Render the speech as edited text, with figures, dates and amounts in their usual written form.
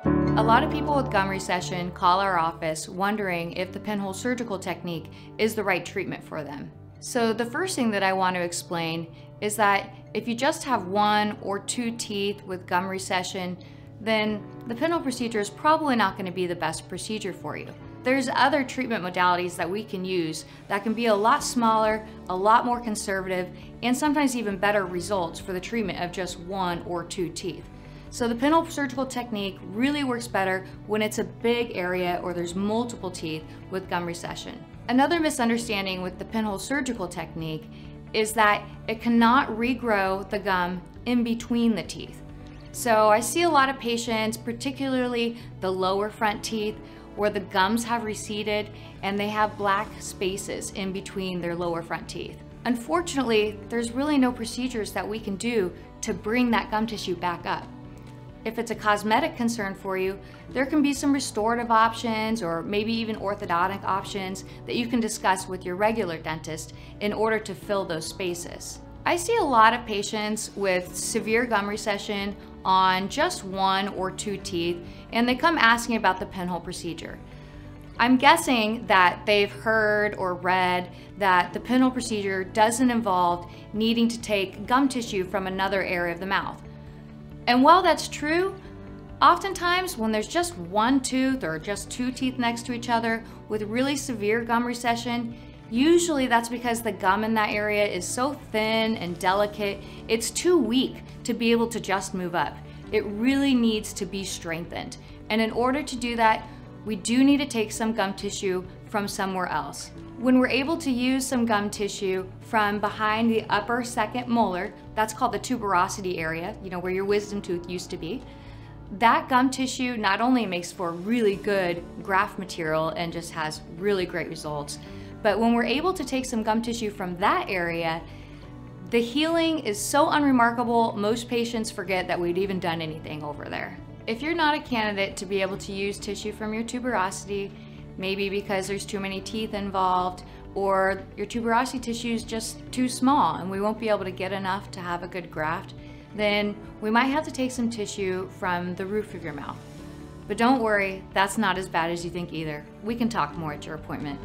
A lot of people with gum recession call our office wondering if the pinhole surgical technique is the right treatment for them. So the first thing that I want to explain is that if you just have 1 or 2 teeth with gum recession, then the pinhole procedure is probably not going to be the best procedure for you. There's other treatment modalities that we can use that can be a lot smaller, a lot more conservative, and sometimes even better results for the treatment of just 1 or 2 teeth. So the pinhole surgical technique really works better when it's a big area or there's multiple teeth with gum recession. Another misunderstanding with the pinhole surgical technique is that it cannot regrow the gum in between the teeth. So I see a lot of patients, particularly the lower front teeth, where the gums have receded and they have black spaces in between their lower front teeth. Unfortunately, there's really no procedures that we can do to bring that gum tissue back up. If it's a cosmetic concern for you, there can be some restorative options or maybe even orthodontic options that you can discuss with your regular dentist in order to fill those spaces. I see a lot of patients with severe gum recession on just 1 or 2 teeth, and they come asking about the pinhole procedure. I'm guessing that they've heard or read that the pinhole procedure doesn't involve needing to take gum tissue from another area of the mouth. And while that's true, oftentimes when there's just 1 tooth or just 2 teeth next to each other with really severe gum recession, usually that's because the gum in that area is so thin and delicate, it's too weak to be able to just move up. It really needs to be strengthened. And in order to do that, we do need to take some gum tissue from somewhere else. When we're able to use some gum tissue from behind the upper second molar, that's called the tuberosity area, where your wisdom tooth used to be, that gum tissue not only makes for really good graft material and just has really great results, but when we're able to take some gum tissue from that area, the healing is so unremarkable, most patients forget that we'd even done anything over there. If you're not a candidate to be able to use tissue from your tuberosity, maybe because there's too many teeth involved, or your tuberosity tissue is just too small and we won't be able to get enough to have a good graft, then we might have to take some tissue from the roof of your mouth. But don't worry, that's not as bad as you think either. We can talk more at your appointment.